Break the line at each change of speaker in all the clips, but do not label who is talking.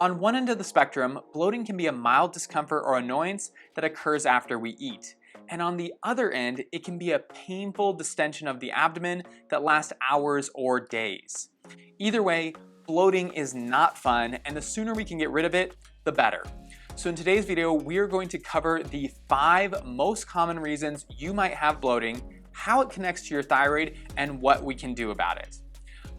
On one end of the spectrum, bloating can be a mild discomfort or annoyance that occurs after we eat. And on the other end, it can be a painful distension of the abdomen that lasts hours or days. Either way, bloating is not fun, and the sooner we can get rid of it, the better. So in today's video, we are going to cover the 5 most common reasons you might have bloating, how it connects to your thyroid, and what we can do about it.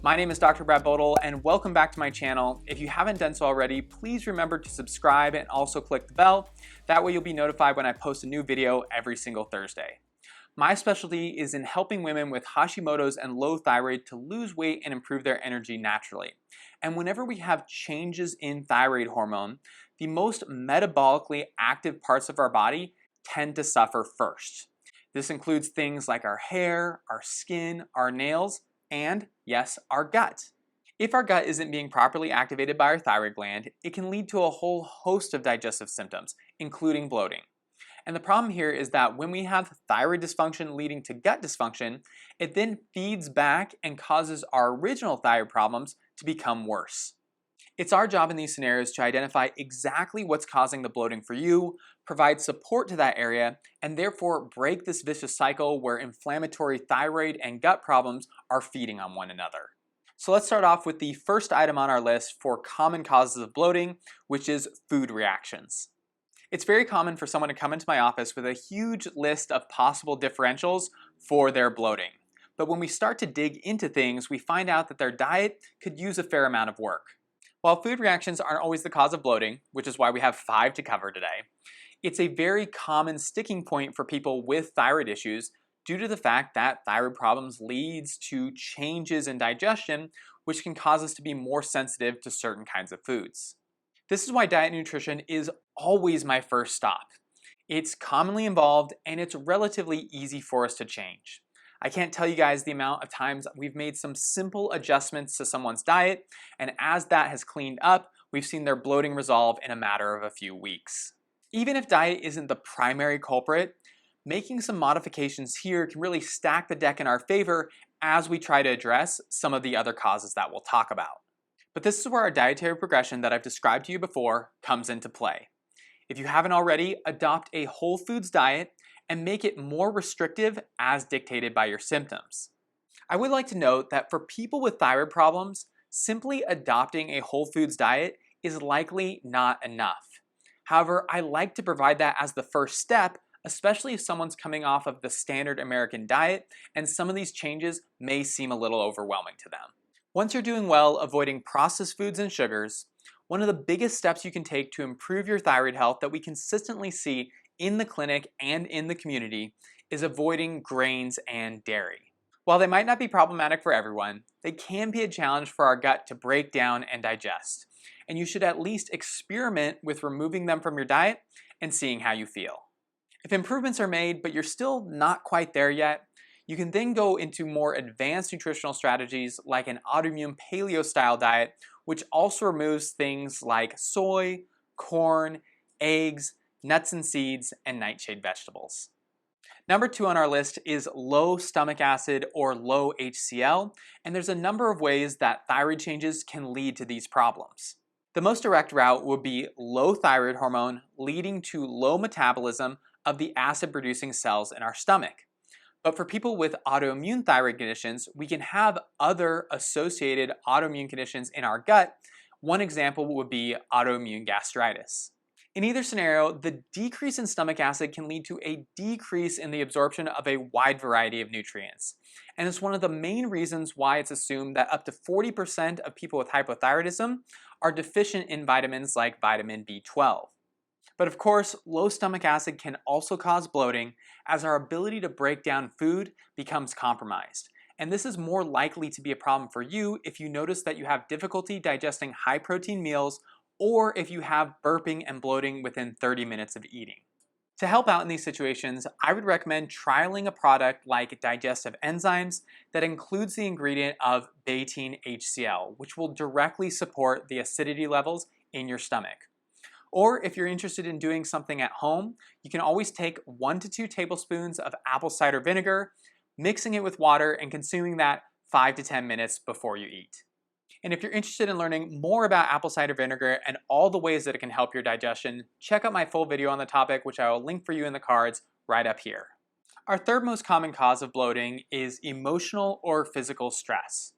My name is Dr. Bodle, and welcome back to my channel. If you haven't done so already, please remember to subscribe and also click the bell. That way you'll be notified when I post a new video every single Thursday. My specialty is in helping women with Hashimoto's and low thyroid to lose weight and improve their energy naturally. And whenever we have changes in thyroid hormone, the most metabolically active parts of our body tend to suffer first. This includes things like our hair, our skin, our nails, and yes, our gut. If our gut isn't being properly activated by our thyroid gland, it can lead to a whole host of digestive symptoms, including bloating. And the problem here is that when we have thyroid dysfunction leading to gut dysfunction, it then feeds back and causes our original thyroid problems to become worse. It's our job in these scenarios to identify exactly what's causing the bloating for you, provide support to that area, and therefore break this vicious cycle where inflammatory thyroid and gut problems are feeding on one another. So let's start off with the first item on our list for common causes of bloating, which is food reactions. It's very common for someone to come into my office with a huge list of possible differentials for their bloating. But when we start to dig into things, we find out that their diet could use a fair amount of work. While food reactions aren't always the cause of bloating, which is why we have 5 to cover today, it's a very common sticking point for people with thyroid issues due to the fact that thyroid problems leads to changes in digestion, which can cause us to be more sensitive to certain kinds of foods. This is why diet and nutrition is always my first stop. It's commonly involved and it's relatively easy for us to change. I can't tell you guys the amount of times we've made some simple adjustments to someone's diet, and as that has cleaned up, we've seen their bloating resolve in a matter of a few weeks. Even if diet isn't the primary culprit, making some modifications here can really stack the deck in our favor as we try to address some of the other causes that we'll talk about. But this is where our dietary progression that I've described to you before comes into play. If you haven't already, adopt a whole foods diet and make it more restrictive as dictated by your symptoms. I would like to note that for people with thyroid problems, simply adopting a whole foods diet is likely not enough. However, I like to provide that as the first step, especially if someone's coming off of the standard American diet and some of these changes may seem a little overwhelming to them. Once you're doing well avoiding processed foods and sugars, one of the biggest steps you can take to improve your thyroid health that we consistently see in the clinic and in the community is avoiding grains and dairy. While they might not be problematic for everyone, they can be a challenge for our gut to break down and digest. And you should at least experiment with removing them from your diet and seeing how you feel. If improvements are made but you're still not quite there yet, you can then go into more advanced nutritional strategies like an autoimmune paleo style diet, which also removes things like soy, corn, eggs, nuts and seeds, and nightshade vegetables. Number 2 on our list is low stomach acid or low HCl, and there's a number of ways that thyroid changes can lead to these problems. The most direct route would be low thyroid hormone leading to low metabolism of the acid-producing cells in our stomach. But for people with autoimmune thyroid conditions, we can have other associated autoimmune conditions in our gut. One example would be autoimmune gastritis. In either scenario, the decrease in stomach acid can lead to a decrease in the absorption of a wide variety of nutrients. And it's one of the main reasons why it's assumed that up to 40% of people with hypothyroidism are deficient in vitamins like vitamin B12. But of course, low stomach acid can also cause bloating as our ability to break down food becomes compromised. And this is more likely to be a problem for you if you notice that you have difficulty digesting high protein meals or if you have burping and bloating within 30 minutes of eating. To help out in these situations, I would recommend trialing a product like digestive enzymes that includes the ingredient of betaine HCl, which will directly support the acidity levels in your stomach. Or if you're interested in doing something at home, you can always take 1 to 2 tablespoons of apple cider vinegar, mixing it with water and consuming that 5 to 10 minutes before you eat. And if you're interested in learning more about apple cider vinegar and all the ways that it can help your digestion, check out my full video on the topic, which I will link for you in the cards right up here. Our third most common cause of bloating is emotional or physical stress.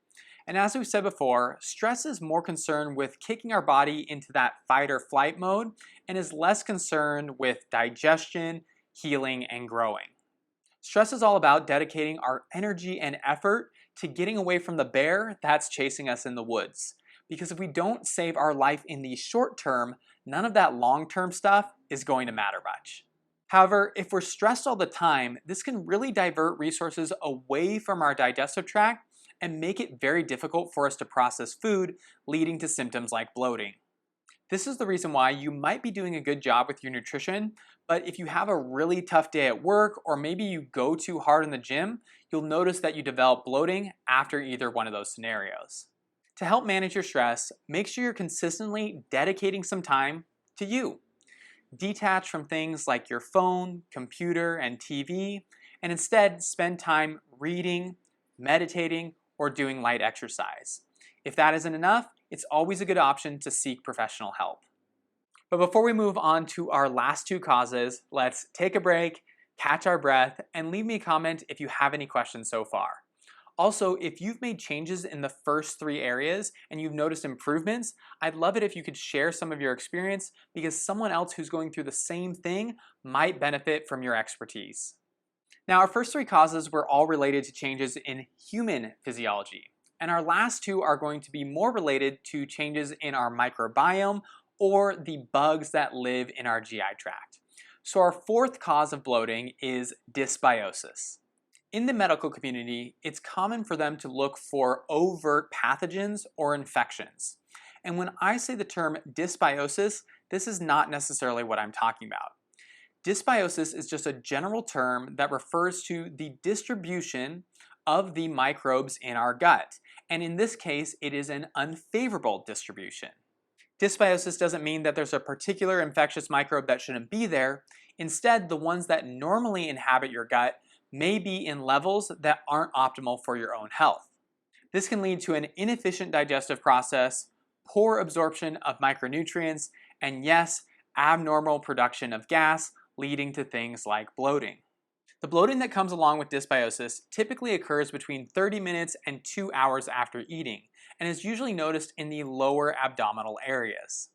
And as we've said before, stress is more concerned with kicking our body into that fight or flight mode and is less concerned with digestion, healing, and growing. Stress is all about dedicating our energy and effort to getting away from the bear that's chasing us in the woods. Because if we don't save our life in the short term, none of that long-term stuff is going to matter much. However, if we're stressed all the time, this can really divert resources away from our digestive tract and make it very difficult for us to process food, leading to symptoms like bloating. This is the reason why you might be doing a good job with your nutrition, but if you have a really tough day at work or maybe you go too hard in the gym, you'll notice that you develop bloating after either one of those scenarios. To help manage your stress, make sure you're consistently dedicating some time to you. Detach from things like your phone, computer, and TV, and instead spend time reading, meditating, or doing light exercise. If that isn't enough, it's always a good option to seek professional help. But before we move on to our last two causes, let's take a break, catch our breath, and leave me a comment if you have any questions so far. Also, if you've made changes in the first three areas and you've noticed improvements, I'd love it if you could share some of your experience because someone else who's going through the same thing might benefit from your expertise. Now, our first three causes were all related to changes in human physiology, and our last two are going to be more related to changes in our microbiome or the bugs that live in our GI tract. So our fourth cause of bloating is dysbiosis. In the medical community, it's common for them to look for overt pathogens or infections. And when I say the term dysbiosis, this is not necessarily what I'm talking about. Dysbiosis is just a general term that refers to the distribution of the microbes in our gut. And in this case, it is an unfavorable distribution. Dysbiosis doesn't mean that there's a particular infectious microbe that shouldn't be there. Instead, the ones that normally inhabit your gut may be in levels that aren't optimal for your own health. This can lead to an inefficient digestive process, poor absorption of micronutrients, and yes, abnormal production of gas, leading to things like bloating. The bloating that comes along with dysbiosis typically occurs between 30 minutes and 2 hours after eating, and is usually noticed in the lower abdominal areas.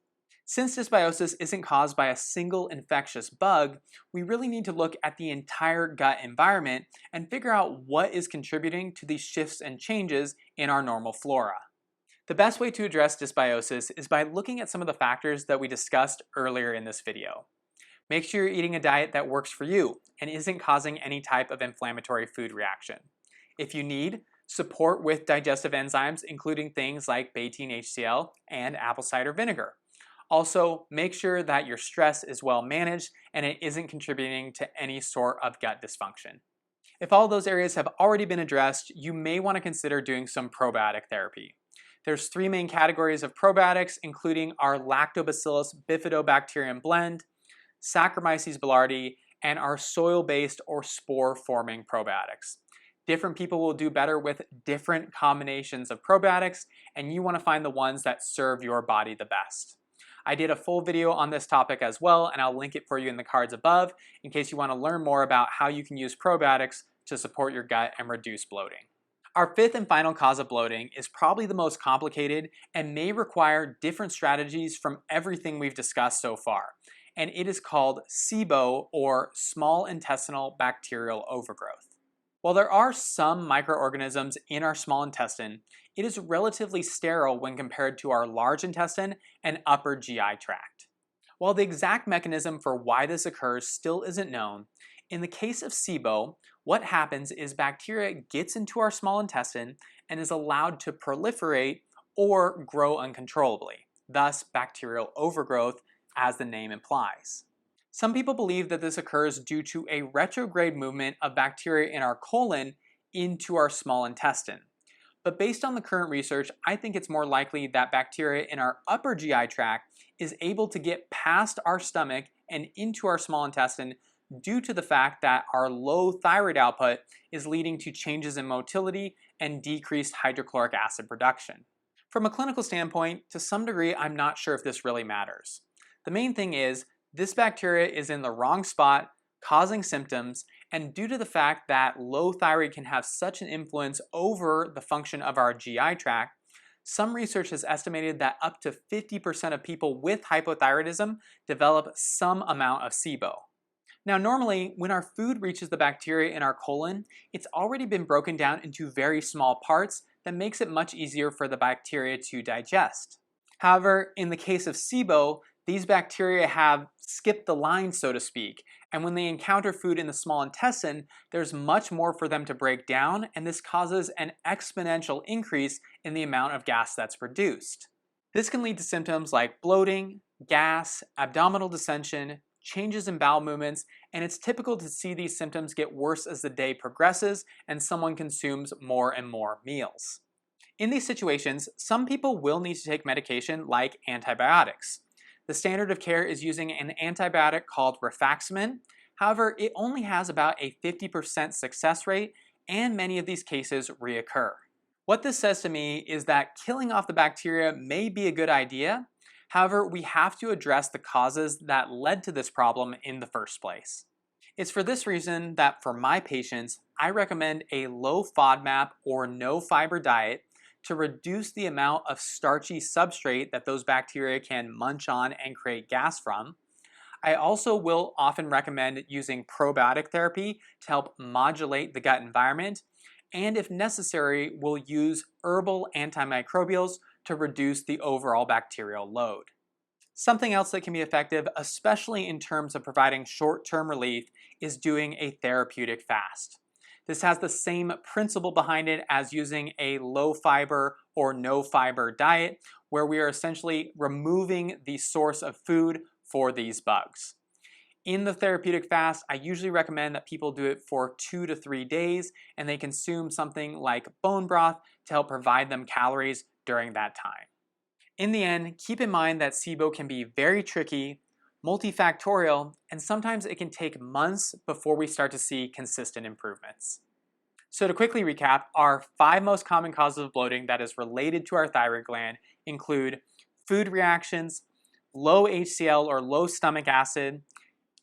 Since dysbiosis isn't caused by a single infectious bug, we really need to look at the entire gut environment and figure out what is contributing to these shifts and changes in our normal flora. The best way to address dysbiosis is by looking at some of the factors that we discussed earlier in this video. Make sure you're eating a diet that works for you and isn't causing any type of inflammatory food reaction. If you need support with digestive enzymes, including things like betaine HCl and apple cider vinegar. Also, make sure that your stress is well managed and it isn't contributing to any sort of gut dysfunction. If all those areas have already been addressed, you may want to consider doing some probiotic therapy. There's three main categories of probiotics, including our Lactobacillus bifidobacterium blend, Saccharomyces boulardii, and our soil-based or spore-forming probiotics. Different people will do better with different combinations of probiotics, and you want to find the ones that serve your body the best. I did a full video on this topic as well, and I'll link it for you in the cards above in case you want to learn more about how you can use probiotics to support your gut and reduce bloating. Our fifth and final cause of bloating is probably the most complicated and may require different strategies from everything we've discussed so far, and it is called SIBO, or small intestinal bacterial overgrowth. While there are some microorganisms in our small intestine, it is relatively sterile when compared to our large intestine and upper GI tract. While the exact mechanism for why this occurs still isn't known, in the case of SIBO, what happens is bacteria gets into our small intestine and is allowed to proliferate or grow uncontrollably, thus bacterial overgrowth, as the name implies. Some people believe that this occurs due to a retrograde movement of bacteria in our colon into our small intestine. But based on the current research, I think it's more likely that bacteria in our upper GI tract is able to get past our stomach and into our small intestine due to the fact that our low thyroid output is leading to changes in motility and decreased hydrochloric acid production. From a clinical standpoint, to some degree, I'm not sure if this really matters. The main thing is, this bacteria is in the wrong spot, causing symptoms, and due to the fact that low thyroid can have such an influence over the function of our GI tract, some research has estimated that up to 50% of people with hypothyroidism develop some amount of SIBO. Now normally, when our food reaches the bacteria in our colon, it's already been broken down into very small parts that makes it much easier for the bacteria to digest. However, in the case of SIBO, these bacteria have skipped the line, so to speak, and when they encounter food in the small intestine, there's much more for them to break down, and this causes an exponential increase in the amount of gas that's produced. This can lead to symptoms like bloating, gas, abdominal distension, changes in bowel movements, and it's typical to see these symptoms get worse as the day progresses and someone consumes more and more meals. In these situations, some people will need to take medication like antibiotics. The standard of care is using an antibiotic called rifaximin. However, it only has about a 50% success rate, and many of these cases reoccur. What this says to me is that killing off the bacteria may be a good idea. However, we have to address the causes that led to this problem in the first place. It's for this reason that for my patients, I recommend a low FODMAP or no fiber diet to reduce the amount of starchy substrate that those bacteria can munch on and create gas from. I also will often recommend using probiotic therapy to help modulate the gut environment, and if necessary, we'll use herbal antimicrobials to reduce the overall bacterial load. Something else that can be effective, especially in terms of providing short-term relief, is doing a therapeutic fast. This has the same principle behind it as using a low fiber or no fiber diet, where we are essentially removing the source of food for these bugs. In the therapeutic fast, I usually recommend that people do it for 2 to 3 days and they consume something like bone broth to help provide them calories during that time. In the end, keep in mind that SIBO can be very tricky, multifactorial, and sometimes it can take months before we start to see consistent improvements. So to quickly recap, our 5 most common causes of bloating that is related to our thyroid gland include food reactions, low HCl or low stomach acid,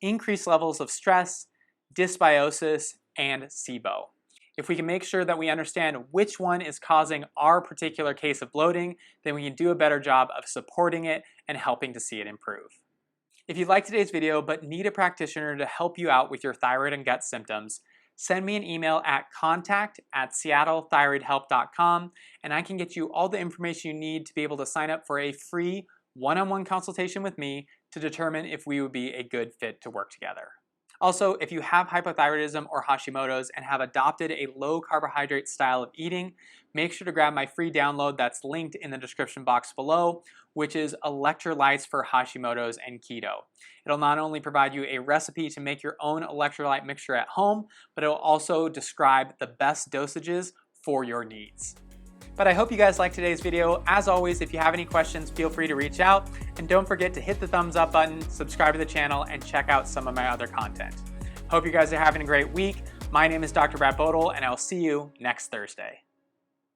increased levels of stress, dysbiosis, and SIBO. If we can make sure that we understand which one is causing our particular case of bloating, then we can do a better job of supporting it and helping to see it improve. If you liked today's video but need a practitioner to help you out with your thyroid and gut symptoms, send me an email at contact@seattlethyroidhelp.com and I can get you all the information you need to be able to sign up for a free one-on-one consultation with me to determine if we would be a good fit to work together. Also, if you have hypothyroidism or Hashimoto's and have adopted a low carbohydrate style of eating, make sure to grab my free download that's linked in the description box below, which is Electrolytes for Hashimoto's and Keto. It'll not only provide you a recipe to make your own electrolyte mixture at home, but it'll also describe the best dosages for your needs. But I hope you guys liked today's video. As always, if you have any questions, feel free to reach out. And don't forget to hit the thumbs up button, subscribe to the channel, and check out some of my other content. Hope you guys are having a great week. My name is Dr. Bodle, and I'll see you next Thursday.